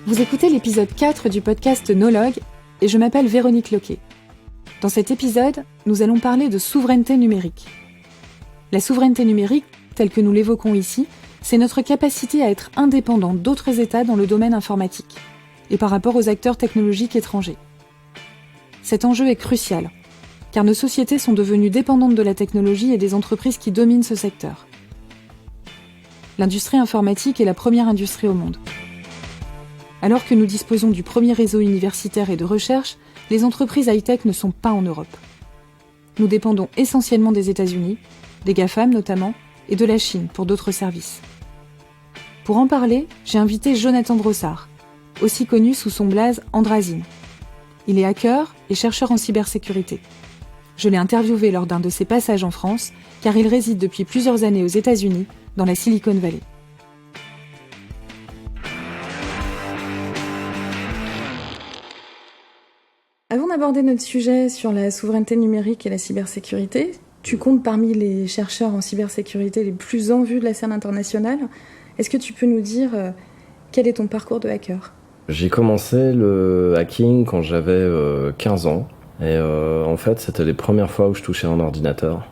Vous écoutez l'épisode 4 du podcast Nologue et je m'appelle Véronique Loquet. Dans cet épisode, nous allons parler de souveraineté numérique. La souveraineté numérique, telle que nous l'évoquons ici, c'est notre capacité à être indépendant d'autres États dans le domaine informatique et par rapport aux acteurs technologiques étrangers. Cet enjeu est crucial, car nos sociétés sont devenues dépendantes de la technologie et des entreprises qui dominent ce secteur. L'industrie informatique est la première industrie au monde. Alors que nous disposons du premier réseau universitaire et de recherche, les entreprises high-tech ne sont pas en Europe. Nous dépendons essentiellement des États-Unis, des GAFAM notamment, et de la Chine pour d'autres services. Pour en parler, j'ai invité Jonathan Brossard, aussi connu sous son blaze Andrazine. Il est hacker et chercheur en cybersécurité. Je l'ai interviewé lors d'un de ses passages en France, car il réside depuis plusieurs années aux États-Unis, dans la Silicon Valley. Avant d'aborder notre sujet sur la souveraineté numérique et la cybersécurité, tu comptes parmi les chercheurs en cybersécurité les plus en vue de la scène internationale. Est-ce que tu peux nous dire quel est ton parcours de hacker ? J'ai commencé le hacking quand j'avais 15 ans. Et en fait, c'était les premières fois où je touchais un ordinateur.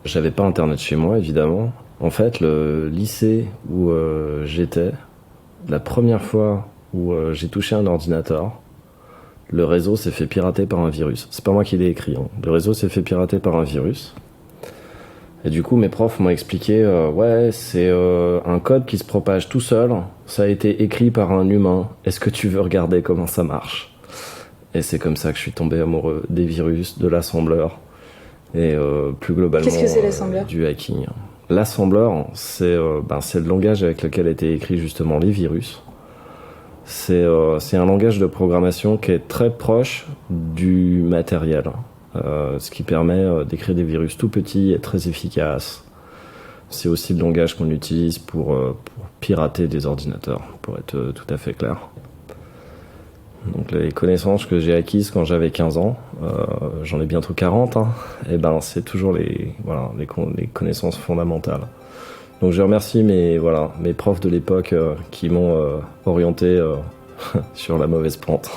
J'avais pas internet chez moi, évidemment. En fait, le lycée où j'étais, la première fois où j'ai touché un ordinateur, le réseau s'est fait pirater par un virus. C'est pas moi qui l'ai écrit, hein. Le réseau s'est fait pirater par un virus. Et du coup, mes profs m'ont expliqué, ouais, c'est un code qui se propage tout seul. Ça a été écrit par un humain. Est-ce que tu veux regarder comment ça marche ? Et c'est comme ça que je suis tombé amoureux des virus, de l'assembleur et plus globalement Qu'est-ce que c'est, l'assembleur ? Du hacking. L'assembleur, c'est le langage avec lequel étaient écrits justement les virus. C'est un langage de programmation qui est très proche du matériel, ce qui permet d'écrire des virus tout petits et très efficaces. C'est aussi le langage qu'on utilise pour pirater des ordinateurs, pour être tout à fait clair. Donc les connaissances que j'ai acquises quand j'avais 15 ans, j'en ai bientôt 40, hein, et c'est toujours les connaissances fondamentales. Donc je remercie mes profs de l'époque qui m'ont orienté sur la mauvaise pente.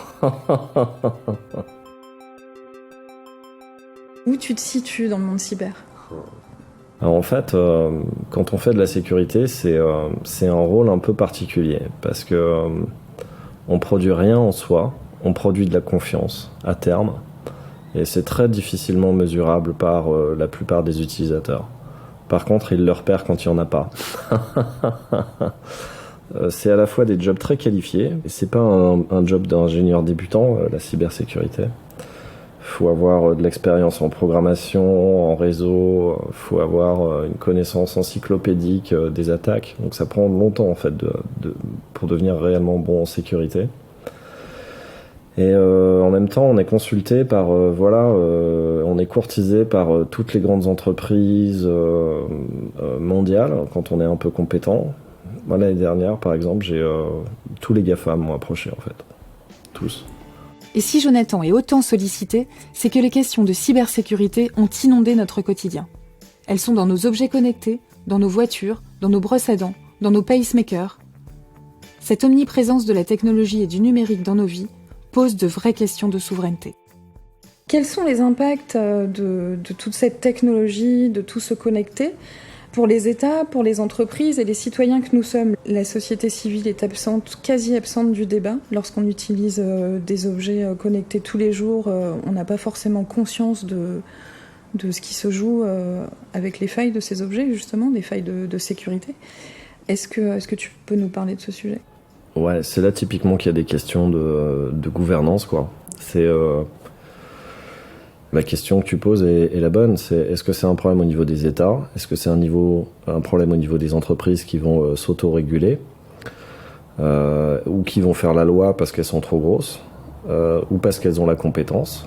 Où tu te situes dans le monde cyber ? Alors en fait, quand on fait de la sécurité, c'est un rôle un peu particulier parce que on produit rien en soi, on produit de la confiance à terme, et c'est très difficilement mesurable par la plupart des utilisateurs. Par contre, ils le repèrent quand il n'y en a pas. C'est à la fois des jobs très qualifiés, et c'est pas un job d'ingénieur débutant, la cybersécurité. Il faut avoir de l'expérience en programmation, en réseau, il faut avoir une connaissance encyclopédique des attaques. Donc ça prend longtemps en fait pour devenir réellement bon en sécurité. Et en même temps, on est consulté par, on est courtisé par toutes les grandes entreprises mondiales quand on est un peu compétent. Moi, l'année dernière, par exemple, j'ai tous les GAFAM m'ont approché en fait, tous. Et si Jonathan est autant sollicité, c'est que les questions de cybersécurité ont inondé notre quotidien. Elles sont dans nos objets connectés, dans nos voitures, dans nos brosses à dents, dans nos pacemakers. Cette omniprésence de la technologie et du numérique dans nos vies pose de vraies questions de souveraineté. Quels sont les impacts de toute cette technologie, de tout ce connecté, pour les États, pour les entreprises et les citoyens que nous sommes? La société civile est quasi absente du débat. Lorsqu'on utilise des objets connectés tous les jours, on n'a pas forcément conscience de ce qui se joue avec les failles de ces objets, justement, des failles de sécurité. Est-ce que tu peux nous parler de ce sujet ? Ouais, c'est là typiquement qu'il y a des questions de gouvernance, quoi. C'est la question que tu poses est la bonne. C'est est-ce que c'est un problème au niveau des États ? Est-ce que c'est un problème au niveau des entreprises qui vont s'auto-réguler ou qui vont faire la loi parce qu'elles sont trop grosses ou parce qu'elles ont la compétence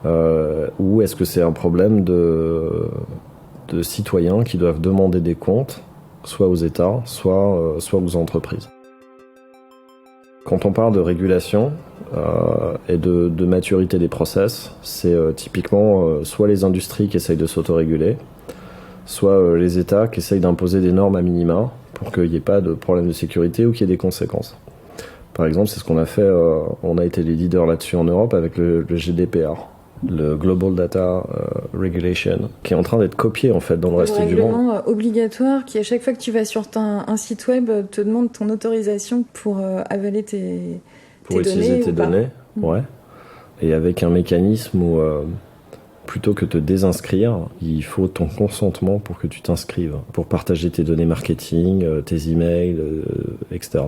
ou est-ce que c'est un problème de citoyens qui doivent demander des comptes soit aux États, soit aux entreprises ? Quand on parle de régulation et de maturité des process, c'est typiquement soit les industries qui essayent de s'autoréguler, soit les États qui essayent d'imposer des normes à minima pour qu'il n'y ait pas de problème de sécurité ou qu'il y ait des conséquences. Par exemple, c'est ce qu'on a fait, on a été les leaders là-dessus en Europe avec le GDPR, le Global Data Regulation, qui est en train d'être copié en fait dans le reste du monde. Le règlement obligatoire qui, à chaque fois que tu vas sur un site web, te demande ton autorisation pour avaler tes pour données. Utiliser tes données, ouais. Et avec un mécanisme où, plutôt que de te désinscrire, il faut ton consentement pour que tu t'inscrives, pour partager tes données marketing, tes emails, etc.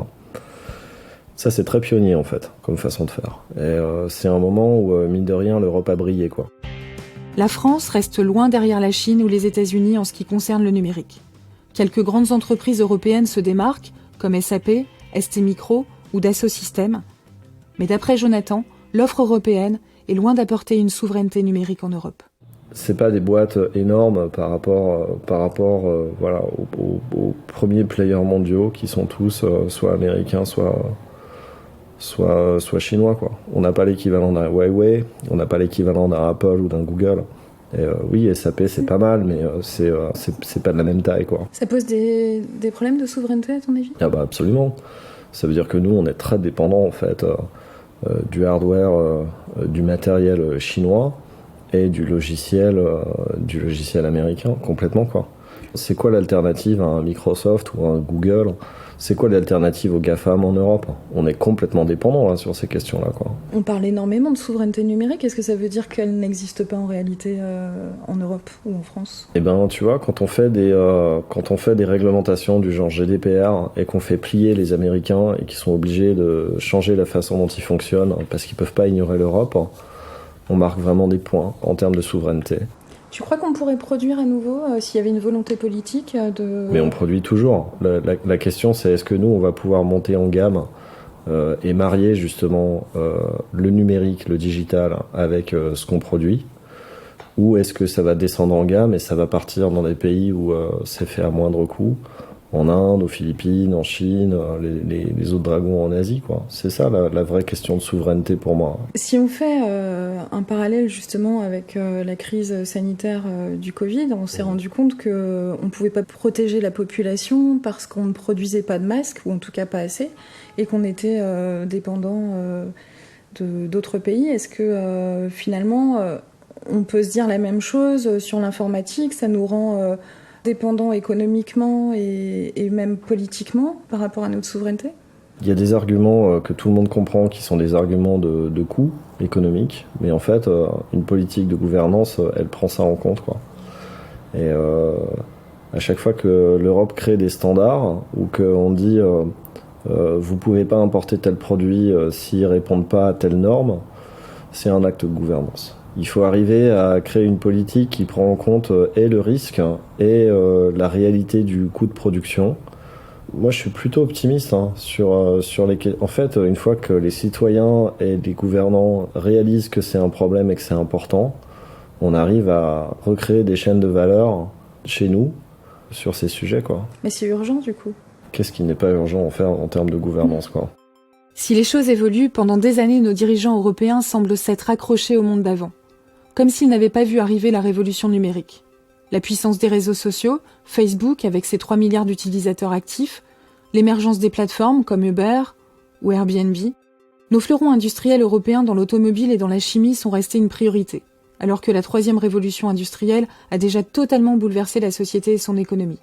Ça, c'est très pionnier, en fait, comme façon de faire. Et c'est un moment où, mine de rien, l'Europe a brillé, quoi. La France reste loin derrière la Chine ou les États-Unis en ce qui concerne le numérique. Quelques grandes entreprises européennes se démarquent, comme SAP, STMicro ou Dassault Systèmes. Mais d'après Jonathan, l'offre européenne est loin d'apporter une souveraineté numérique en Europe. C'est pas des boîtes énormes par rapport voilà, aux premiers players mondiaux qui sont tous soit américains, soit chinois, quoi. On n'a pas l'équivalent d'un Huawei, on n'a pas l'équivalent d'un Apple ou d'un Google. Et oui, SAP c'est pas mal, mais c'est pas de la même taille, quoi. Ça pose des problèmes de souveraineté à ton avis ? Ah bah absolument. Ça veut dire que nous on est très dépendants en fait du hardware, du matériel chinois et du logiciel américain complètement, quoi. C'est quoi l'alternative à un Microsoft ou à un Google ? C'est quoi l'alternative aux GAFAM en Europe ? On est complètement dépendant là, sur ces questions-là, quoi. On parle énormément de souveraineté numérique. Est-ce que ça veut dire qu'elle n'existe pas en réalité en Europe ou en France ? Eh ben, tu vois, quand on fait des réglementations du genre GDPR et qu'on fait plier les Américains et qu'ils sont obligés de changer la façon dont ils fonctionnent parce qu'ils peuvent pas ignorer l'Europe, on marque vraiment des points en termes de souveraineté. Tu crois qu'on pourrait produire à nouveau s'il y avait une volonté politique de... Mais on produit toujours. La question, c'est est-ce que nous, on va pouvoir monter en gamme et marier justement le numérique, le digital avec ce qu'on produit, ou est-ce que ça va descendre en gamme et ça va partir dans des pays où c'est fait à moindre coût, en Inde, aux Philippines, en Chine, les autres dragons en Asie, quoi. C'est ça la vraie question de souveraineté pour moi. Si on fait un parallèle justement avec la crise sanitaire du Covid, on s'est rendu compte qu'on ne pouvait pas protéger la population parce qu'on ne produisait pas de masques, ou en tout cas pas assez, et qu'on était dépendant d'autres pays. Est-ce que finalement on peut se dire la même chose sur l'informatique ? Ça nous rend... dépendants économiquement et même politiquement par rapport à notre souveraineté ? Il y a des arguments que tout le monde comprend qui sont des arguments de coût économique, mais en fait, une politique de gouvernance, elle prend ça en compte, quoi. Et à chaque fois que l'Europe crée des standards ou qu'on dit vous pouvez pas importer tel produit s'ils répondent pas à telle norme, c'est un acte de gouvernance. Il faut arriver à créer une politique qui prend en compte et le risque et la réalité du coût de production. Moi, je suis plutôt optimiste sur les... En fait, une fois que les citoyens et les gouvernants réalisent que c'est un problème et que c'est important, on arrive à recréer des chaînes de valeur chez nous sur ces sujets, quoi. Mais c'est urgent, du coup. Qu'est-ce qui n'est pas urgent à faire en termes de gouvernance, quoi ? Si les choses évoluent, pendant des années, nos dirigeants européens semblent s'être accrochés au monde d'avant, comme s'ils n'avaient pas vu arriver la révolution numérique. La puissance des réseaux sociaux, Facebook avec ses 3 milliards d'utilisateurs actifs, l'émergence des plateformes comme Uber ou Airbnb. Nos fleurons industriels européens dans l'automobile et dans la chimie sont restés une priorité, alors que la troisième révolution industrielle a déjà totalement bouleversé la société et son économie.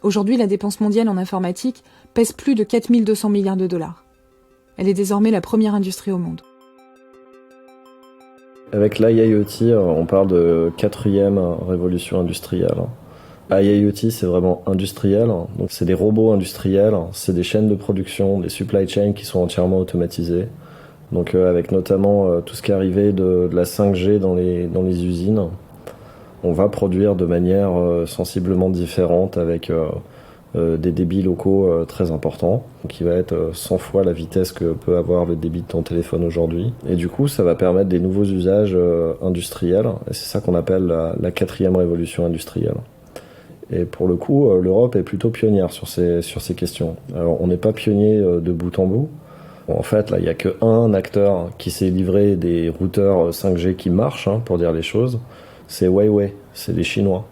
Aujourd'hui, la dépense mondiale en informatique pèse plus de 4200 milliards de dollars. Elle est désormais la première industrie au monde. Avec l'IIoT, on parle de 4e révolution industrielle. IIoT, c'est vraiment industriel. Donc, c'est des robots industriels, c'est des chaînes de production, des supply chains qui sont entièrement automatisées. Donc, avec notamment tout ce qui est arrivé de la 5G dans les usines, on va produire de manière sensiblement différente avec des débits locaux très importants, qui va être 100 fois la vitesse que peut avoir le débit de ton téléphone aujourd'hui. Et du coup, ça va permettre des nouveaux usages industriels, et c'est ça qu'on appelle la 4e révolution industrielle. Et pour le coup, l'Europe est plutôt pionnière sur ces questions. Alors, on n'est pas pionnier de bout en bout. Bon, en fait, là, il n'y a qu'un acteur qui s'est livré des routeurs 5G qui marchent, pour dire les choses. C'est Huawei, c'est les Chinois.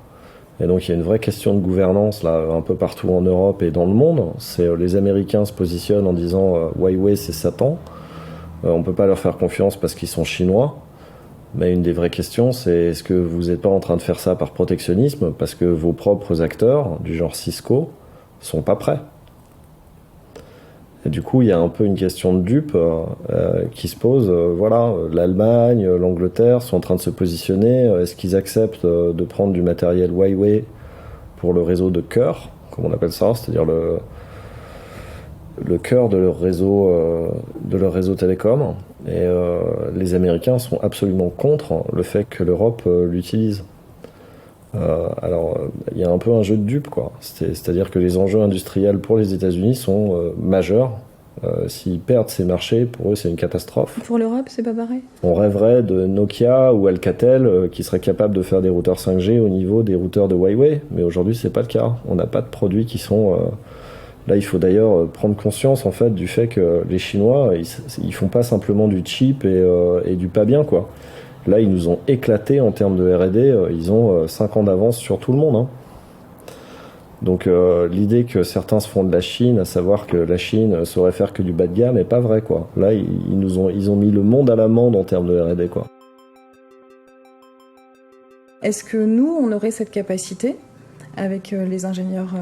Et donc il y a une vraie question de gouvernance là, un peu partout en Europe et dans le monde. C'est les Américains se positionnent en disant Huawei c'est Satan. On peut pas leur faire confiance parce qu'ils sont chinois. Mais une des vraies questions, c'est est-ce que vous n'êtes pas en train de faire ça par protectionnisme parce que vos propres acteurs, du genre Cisco, sont pas prêts. Et du coup, il y a un peu une question de dupe qui se pose. Voilà, l'Allemagne, l'Angleterre sont en train de se positionner. Est-ce qu'ils acceptent de prendre du matériel Huawei pour le réseau de cœur, comme on appelle ça, c'est-à-dire le cœur de leur réseau télécom. Et les Américains sont absolument contre le fait que l'Europe l'utilise. Alors, il y a un peu un jeu de dupes, quoi. C'est-à-dire que les enjeux industriels pour les États-Unis sont majeurs. S'ils perdent ces marchés, pour eux, c'est une catastrophe. Pour l'Europe, c'est pas pareil. On rêverait de Nokia ou Alcatel qui seraient capables de faire des routeurs 5G au niveau des routeurs de Huawei, mais aujourd'hui, c'est pas le cas. On n'a pas de produits qui sont... Là, il faut d'ailleurs prendre conscience, en fait, du fait que les Chinois, ils font pas simplement du cheap et du pas bien, quoi. Là, ils nous ont éclaté en termes de R&D. Ils ont 5 ans d'avance sur tout le monde. Hein. Donc, l'idée que certains se font de la Chine, à savoir que la Chine saurait faire que du bas de gamme, n'est pas vrai, quoi. Là, ils ont mis le monde à l'amende en termes de R&D, quoi. Est-ce que nous, on aurait cette capacité, avec les ingénieurs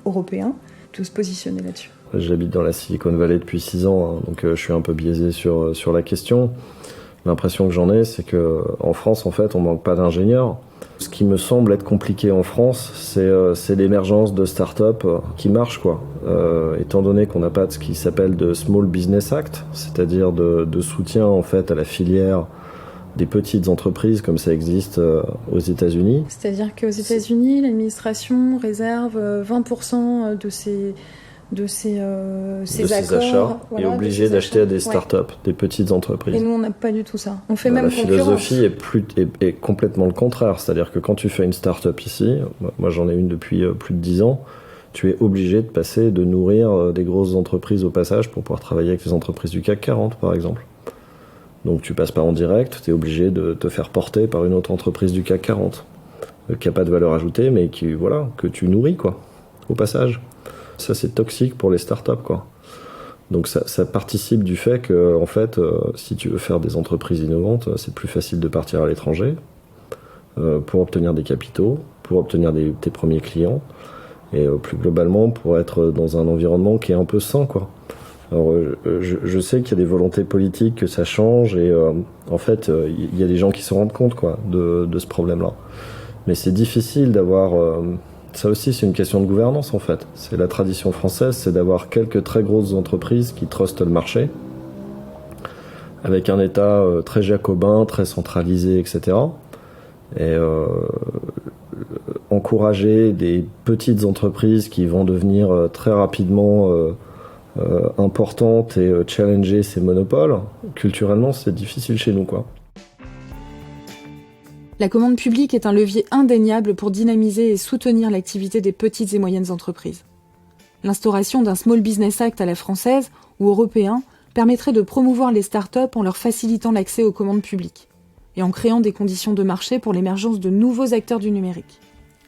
européens, de se positionner là-dessus? J'habite dans la Silicon Valley depuis 6 ans, hein, donc je suis un peu biaisé sur la question. L'impression que j'en ai, c'est que en France, en fait, on manque pas d'ingénieurs. Ce qui me semble être compliqué en France, c'est l'émergence de start-up qui marchent, quoi. Étant donné qu'on n'a pas de ce qui s'appelle de Small Business Act, c'est-à-dire de soutien en fait à la filière des petites entreprises comme ça existe aux États-Unis. C'est-à-dire qu'aux États-Unis, l'administration réserve 20% de ses achats, voilà, est obligé d'acheter à des startups, des petites entreprises. Et nous, on n'a pas du tout ça. On fait même concurrence. La philosophie est complètement le contraire. C'est-à-dire que quand tu fais une startup ici, moi j'en ai une depuis plus de 10 ans, tu es obligé de nourrir des grosses entreprises au passage pour pouvoir travailler avec les entreprises du CAC 40, par exemple. Donc tu passes pas en direct, tu es obligé de te faire porter par une autre entreprise du CAC 40, qui n'a pas de valeur ajoutée, mais que tu nourris, quoi, au passage. Ça, c'est toxique pour les startups, quoi. Donc ça participe du fait que, en fait, si tu veux faire des entreprises innovantes, c'est plus facile de partir à l'étranger pour obtenir des capitaux, pour obtenir tes premiers clients, et plus globalement pour être dans un environnement qui est un peu sain, quoi. Alors, je sais qu'il y a des volontés politiques que ça change, et en fait, il y a des gens qui se rendent compte, quoi, de ce problème-là. Mais c'est difficile d'avoir... Ça aussi, c'est une question de gouvernance, en fait. C'est la tradition française, c'est d'avoir quelques très grosses entreprises qui trustent le marché, avec un État très jacobin, très centralisé, etc. Et encourager des petites entreprises qui vont devenir très rapidement importantes et challenger ces monopoles, culturellement, c'est difficile chez nous, quoi. La commande publique est un levier indéniable pour dynamiser et soutenir l'activité des petites et moyennes entreprises. L'instauration d'un Small Business Act à la française ou européen permettrait de promouvoir les startups en leur facilitant l'accès aux commandes publiques et en créant des conditions de marché pour l'émergence de nouveaux acteurs du numérique.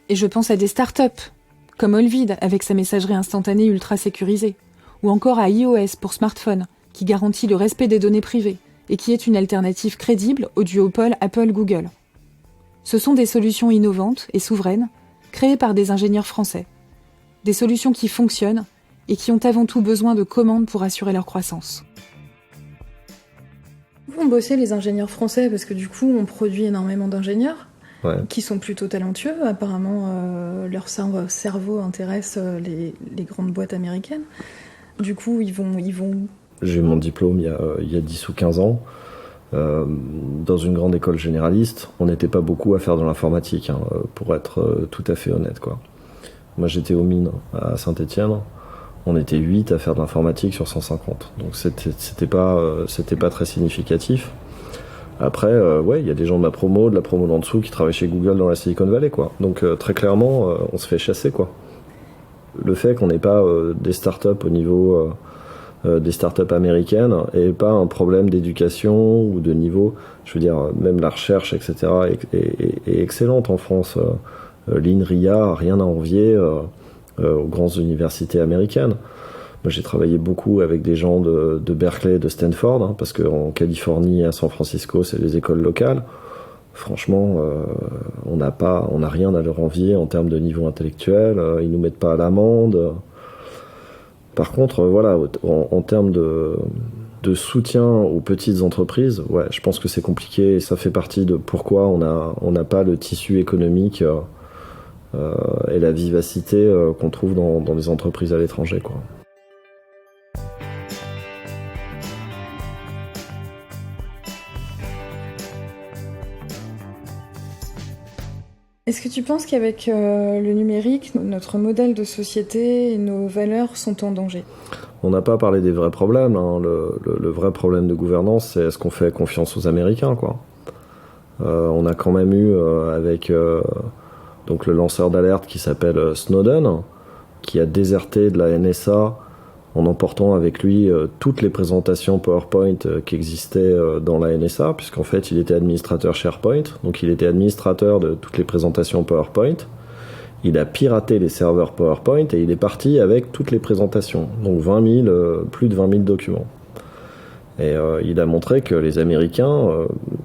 Et je pense à des startups, comme Olvid avec sa messagerie instantanée ultra sécurisée, ou encore à iOS pour smartphone, qui garantit le respect des données privées et qui est une alternative crédible au duopole Apple-Google. Ce sont des solutions innovantes et souveraines, créées par des ingénieurs français. Des solutions qui fonctionnent et qui ont avant tout besoin de commandes pour assurer leur croissance. Vous bossez les ingénieurs français parce que du coup on produit énormément d'ingénieurs qui sont plutôt talentueux. Apparemment leur cerveau intéresse les grandes boîtes américaines. Du coup ils vont... J'ai eu mon diplôme il y a 10 ou 15 ans. Dans une grande école généraliste, on n'était pas beaucoup à faire de l'informatique, hein, pour être tout à fait honnête, quoi. Moi j'étais aux mines à Saint-Étienne, on était 8 à faire de l'informatique sur 150, donc c'était pas très significatif. Après, il y a des gens de la promo d'en dessous qui travaillent chez Google dans la Silicon Valley, quoi. Donc très clairement, on se fait chasser, quoi. Le fait qu'on n'ait pas des startups au niveau des startups américaines et pas un problème d'éducation ou de niveau, je veux dire, même la recherche, etc. est excellente en France. L'INRIA a rien à envier aux grandes universités américaines. Moi, j'ai travaillé beaucoup avec des gens de Berkeley, de Stanford, hein, parce qu'en Californie, à San Francisco, c'est les écoles locales. Franchement, on n'a rien à leur envier en termes de niveau intellectuel. Ils nous mettent pas à l'amende. Par contre, voilà, en termes de soutien aux petites entreprises, ouais, je pense que c'est compliqué. Et ça fait partie de pourquoi on n'a pas le tissu économique et la vivacité qu'on trouve dans les entreprises à l'étranger, quoi. Est-ce que tu penses qu'avec le numérique, notre modèle de société et nos valeurs sont en danger ? On n'a pas parlé des vrais problèmes, hein. Le vrai problème de gouvernance, c'est est-ce qu'on fait confiance aux Américains, quoi. On a quand même eu avec donc le lanceur d'alerte qui s'appelle Snowden, qui a déserté de la NSA en emportant avec lui toutes les présentations PowerPoint qui existaient dans la NSA, puisqu'en fait il était administrateur SharePoint, donc il était administrateur de toutes les présentations PowerPoint. Il a piraté les serveurs PowerPoint et il est parti avec toutes les présentations, donc plus de 20 000 documents. Et il a montré que les Américains,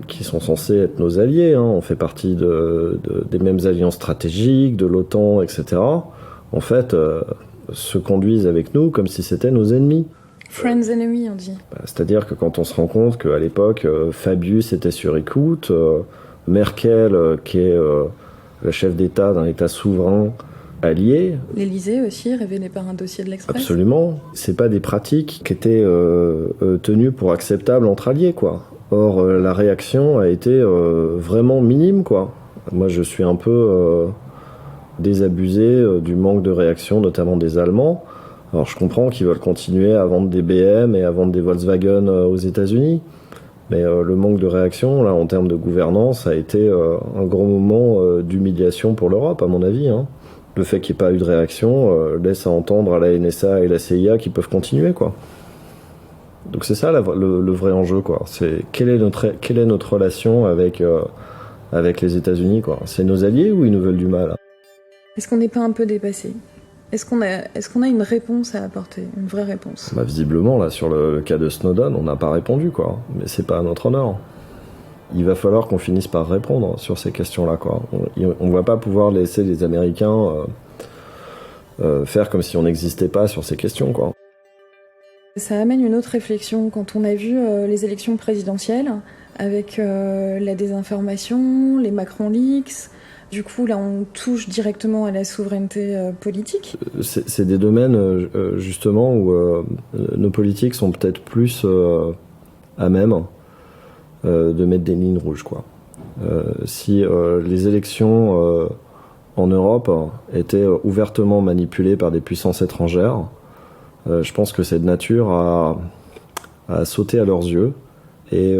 qui sont censés être nos alliés, hein, on fait partie des mêmes alliances stratégiques, de l'OTAN, etc., en fait, se conduisent avec nous comme si c'était nos ennemis. Friends enemy, on dit. C'est-à-dire que quand on se rend compte qu'à l'époque, Fabius était sur écoute, Merkel, qui est le chef d'État d'un État souverain allié. L'Élysée aussi, révélé par un dossier de l'Express. Absolument. C'est pas des pratiques qui étaient tenues pour acceptables entre alliés, quoi. Or, la réaction a été vraiment minime, quoi. Moi, je suis un peu désabusé du manque de réaction, notamment des Allemands. Alors, je comprends qu'ils veulent continuer à vendre des BM et à vendre des Volkswagen aux États-Unis. Mais le manque de réaction, là, en termes de gouvernance, a été un grand moment d'humiliation pour l'Europe, à mon avis, hein. Le fait qu'il n'y ait pas eu de réaction laisse à entendre à la NSA et la CIA qu'ils peuvent continuer, quoi. Donc c'est ça le vrai enjeu, quoi. C'est quelle est notre relation avec les États-Unis, quoi. C'est nos alliés ou ils nous veulent du mal? Est-ce qu'on n'est pas un peu dépassé ? Est-ce qu'on a une réponse à apporter, une vraie réponse ? Bah, visiblement, là, sur le cas de Snowden, on n'a pas répondu, quoi. Mais c'est pas à notre honneur. Il va falloir qu'on finisse par répondre sur ces questions-là, quoi. On va pas pouvoir laisser les Américains faire comme si on n'existait pas sur ces questions, quoi. Ça amène une autre réflexion. Quand on a vu les élections présidentielles, avec la désinformation, les Macron Leaks, du coup, là, on touche directement à la souveraineté politique. C'est des domaines, justement, où nos politiques sont peut-être plus à même de mettre des lignes rouges, quoi. Si les élections en Europe étaient ouvertement manipulées par des puissances étrangères, je pense que c'est de nature à sauter à leurs yeux et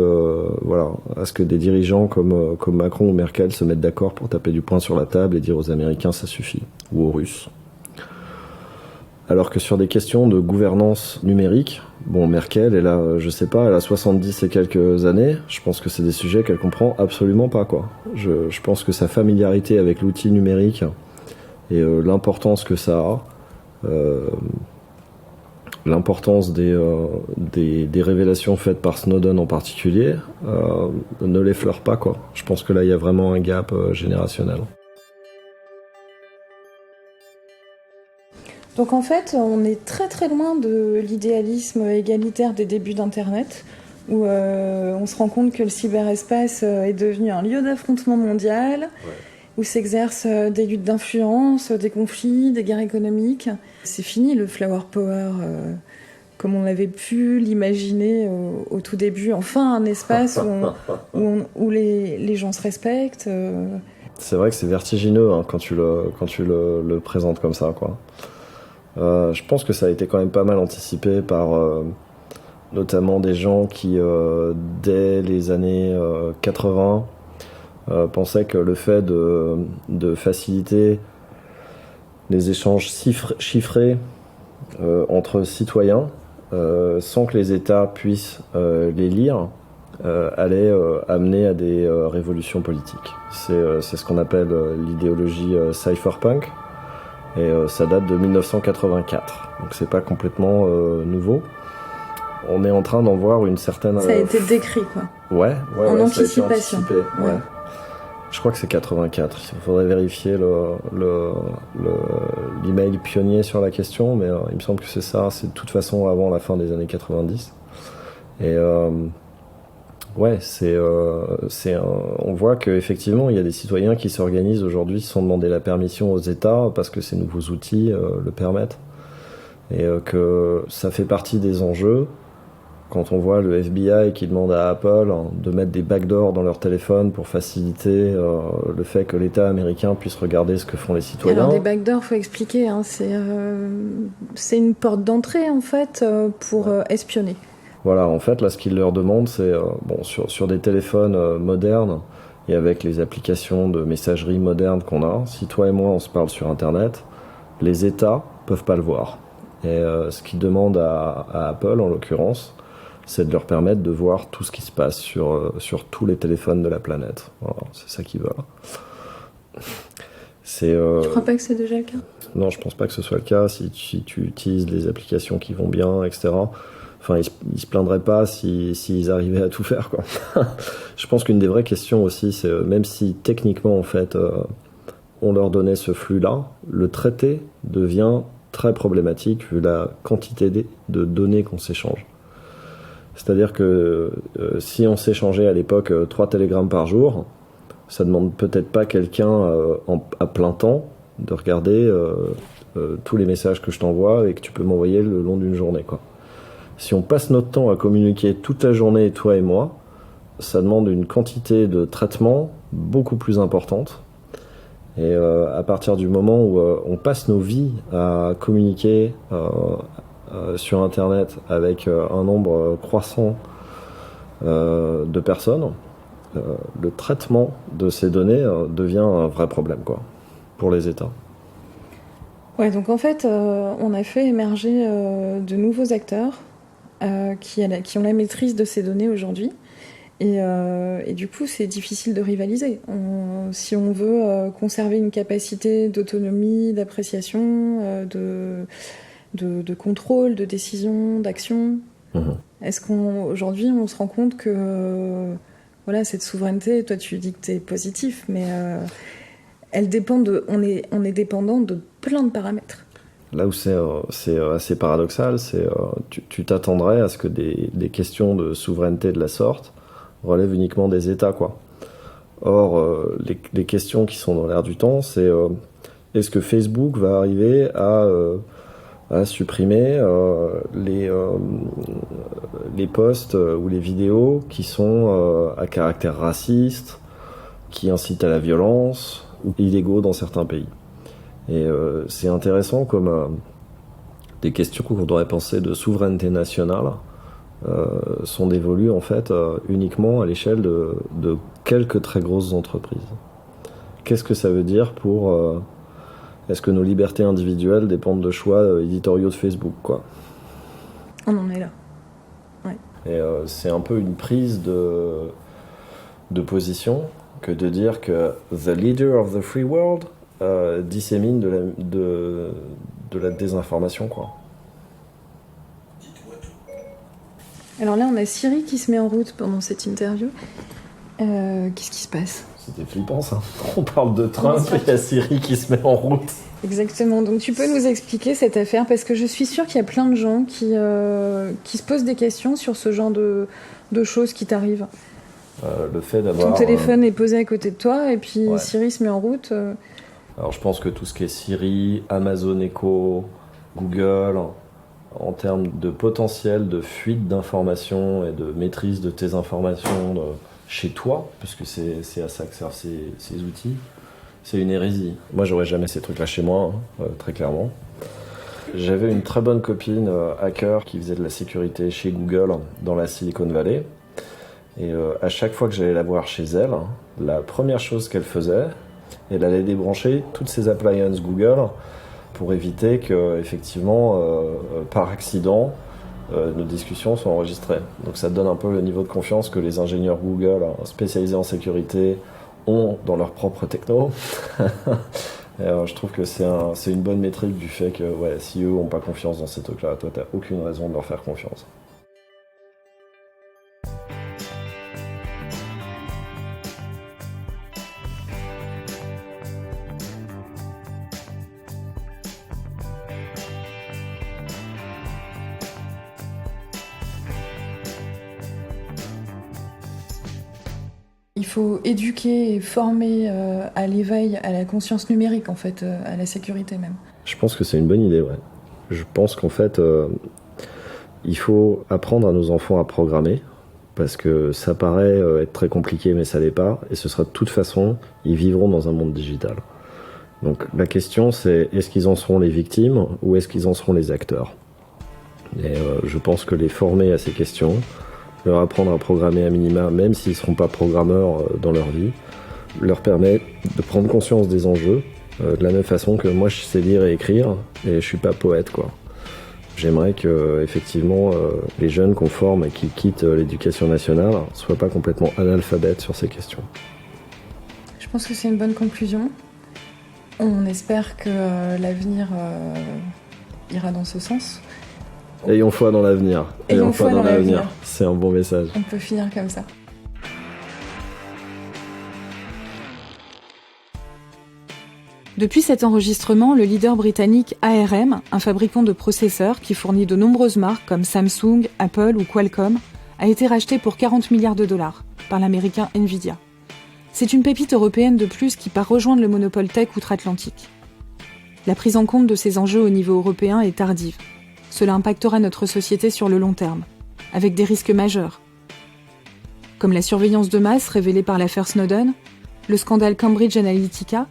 voilà, à ce que des dirigeants comme Macron ou Merkel se mettent d'accord pour taper du poing sur la table et dire aux Américains ça suffit, ou aux Russes. Alors que sur des questions de gouvernance numérique, bon, Merkel, elle a 70 et quelques années, je pense que c'est des sujets qu'elle comprend absolument pas, quoi. Je pense que sa familiarité avec l'outil numérique et l'importance que ça a, l'importance des révélations faites par Snowden en particulier, ne l'effleure pas, quoi. Je pense que là, il y a vraiment un gap générationnel. Donc en fait, on est très très loin de l'idéalisme égalitaire des débuts d'Internet, où on se rend compte que le cyberespace est devenu un lieu d'affrontement mondial, ouais, où s'exercent des luttes d'influence, des conflits, des guerres économiques. C'est fini le flower power comme on avait pu l'imaginer au tout début. Enfin, un espace où les gens se respectent. C'est vrai que c'est vertigineux, hein, quand tu le présentes comme ça, quoi. Je pense que ça a été quand même pas mal anticipé par notamment des gens qui, dès les années 80, pensaient que le fait de faciliter les échanges chiffrés entre citoyens, sans que les États puissent les lire, allait amener à des révolutions politiques. C'est ce qu'on appelle l'idéologie cypherpunk, et ça date de 1984, donc c'est pas complètement nouveau. On est en train d'en voir une certaine... Ça a été décrit, quoi. Ouais, en anticipation. Ça a été anticipé, ouais. Je crois que c'est 84. Il faudrait vérifier l'email pionnier sur la question, mais il me semble que c'est ça. C'est de toute façon avant la fin des années 90. Et ouais, on voit qu'effectivement, il y a des citoyens qui s'organisent aujourd'hui sans demander la permission aux États parce que ces nouveaux outils le permettent. Et que ça fait partie des enjeux. Quand on voit le FBI qui demande à Apple de mettre des backdoors dans leur téléphone pour faciliter le fait que l'État américain puisse regarder ce que font les citoyens. Alors des backdoors, faut expliquer, hein, c'est une porte d'entrée en fait pour espionner. Voilà, en fait là ce qu'ils leur demandent c'est sur des téléphones modernes et avec les applications de messagerie modernes qu'on a, si toi et moi on se parle sur Internet, les États peuvent pas le voir. Et ce qu'ils demandent à Apple en l'occurrence, c'est de leur permettre de voir tout ce qui se passe sur tous les téléphones de la planète. Voilà, c'est ça qu'ils veulent. Tu crois pas que c'est déjà le cas ? Non, je pense pas que ce soit le cas. Si tu utilises les applications qui vont bien, etc. Enfin, ils se plindraient pas s'ils arrivaient à tout faire, quoi. Je pense qu'une des vraies questions aussi, c'est même si techniquement, en fait, on leur donnait ce flux-là, le traité devient très problématique vu la quantité de données qu'on s'échange. C'est-à-dire que si on s'échangeait à l'époque 3 télégrammes par jour, ça demande peut-être pas quelqu'un à plein temps de regarder tous les messages que je t'envoie et que tu peux m'envoyer le long d'une journée, quoi. Si on passe notre temps à communiquer toute la journée, toi et moi, ça demande une quantité de traitement beaucoup plus importante. Et à partir du moment où on passe nos vies à communiquer sur Internet avec un nombre croissant de personnes, le traitement de ces données devient un vrai problème, quoi, pour les États. Ouais, donc en fait, on a fait émerger de nouveaux acteurs qui ont la maîtrise de ces données aujourd'hui. Et du coup, c'est difficile de rivaliser. Si on veut conserver une capacité d'autonomie, d'appréciation, de contrôle, de décision, d'action, est-ce qu'aujourd'hui, on se rend compte que voilà, cette souveraineté, toi tu dis que t'es positif, mais elle dépend on est dépendant de plein de paramètres. Là où c'est assez paradoxal, c'est tu t'attendrais à ce que des questions de souveraineté de la sorte relèvent uniquement des États, quoi. Or, les questions qui sont dans l'air du temps, c'est est-ce que Facebook va arriver à supprimer les posts ou les vidéos qui sont à caractère raciste, qui incitent à la violence ou illégaux dans certains pays. Et c'est intéressant comme des questions qu'on devrait penser de souveraineté nationale sont dévolues en fait uniquement à l'échelle de quelques très grosses entreprises. Qu'est-ce que ça veut dire pour... est-ce que nos libertés individuelles dépendent de choix éditoriaux de Facebook, quoi ? On en est là. Ouais. Et c'est un peu une prise de position que de dire que the leader of the free world dissémine de la désinformation, quoi. Alors là, on a Siri qui se met en route pendant cette interview. Qu'est-ce qui se passe ? C'était flippant, ça. On parle de Trump et il y a Siri qui se met en route. Exactement. Donc tu peux nous expliquer cette affaire, parce que je suis sûre qu'il y a plein de gens qui se posent des questions sur ce genre de choses qui t'arrivent. Le fait d'avoir... Ton téléphone est posé à côté de toi et puis ouais. Siri se met en route. Alors je pense que tout ce qui est Siri, Amazon Echo, Google, en termes de potentiel de fuite d'informations et de maîtrise de tes informations chez toi, parce que c'est à ça que servent ces outils, c'est une hérésie. Moi j'aurais jamais ces trucs-là chez moi, très clairement. J'avais une très bonne copine hacker qui faisait de la sécurité chez Google dans la Silicon Valley. Et à chaque fois que j'allais la voir chez elle, la première chose qu'elle faisait, elle allait débrancher toutes ses appliances Google pour éviter que, effectivement, par accident, nos discussions sont enregistrées. Donc ça donne un peu le niveau de confiance que les ingénieurs Google spécialisés en sécurité ont dans leur propre techno. Et je trouve que c'est une bonne métrique du fait que si eux n'ont pas confiance dans ces trucs-là, toi, tu n'as aucune raison de leur faire confiance. Il faut éduquer et former à l'éveil, à la conscience numérique, en fait, à la sécurité même. Je pense que c'est une bonne idée, ouais. Je pense qu'en fait, il faut apprendre à nos enfants à programmer, parce que ça paraît être très compliqué, mais ça l'est pas, et ce sera de toute façon, ils vivront dans un monde digital. Donc la question, c'est est-ce qu'ils en seront les victimes, ou est-ce qu'ils en seront les acteurs ? Et je pense que les former à ces questions, leur apprendre à programmer à minima, même s'ils ne seront pas programmeurs dans leur vie, leur permet de prendre conscience des enjeux, de la même façon que moi je sais lire et écrire, et je suis pas poète, quoi. J'aimerais que, effectivement, les jeunes qu'on forme et qui quittent l'éducation nationale soient pas complètement analphabètes sur ces questions. Je pense que c'est une bonne conclusion. On espère que l'avenir ira dans ce sens. Ayons foi dans l'avenir. Ayons foi dans l'avenir. C'est un bon message. On peut finir comme ça. Depuis cet enregistrement, le leader britannique ARM, un fabricant de processeurs qui fournit de nombreuses marques comme Samsung, Apple ou Qualcomm, a été racheté pour 40 milliards de dollars par l'américain Nvidia. C'est une pépite européenne de plus qui part rejoindre le monopole tech outre-Atlantique. La prise en compte de ces enjeux au niveau européen est tardive. Cela impactera notre société sur le long terme, avec des risques majeurs, comme la surveillance de masse révélée par l'affaire Snowden, le scandale Cambridge Analytica,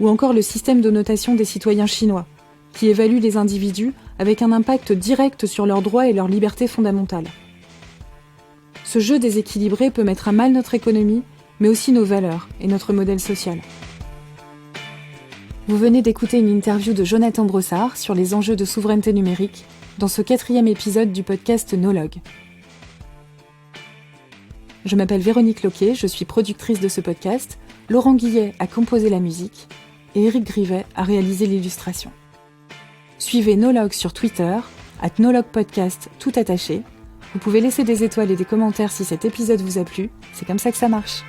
ou encore le système de notation des citoyens chinois, qui évalue les individus avec un impact direct sur leurs droits et leurs libertés fondamentales. Ce jeu déséquilibré peut mettre à mal notre économie, mais aussi nos valeurs et notre modèle social. Vous venez d'écouter une interview de Jonathan Brossard sur les enjeux de souveraineté numérique dans ce 4e épisode du podcast Nologue. Je m'appelle Véronique Loquet, je suis productrice de ce podcast, Laurent Guillet a composé la musique et Éric Grivet a réalisé l'illustration. Suivez Nologue sur Twitter, @nologuepodcast tout attaché. Vous pouvez laisser des étoiles et des commentaires si cet épisode vous a plu, c'est comme ça que ça marche.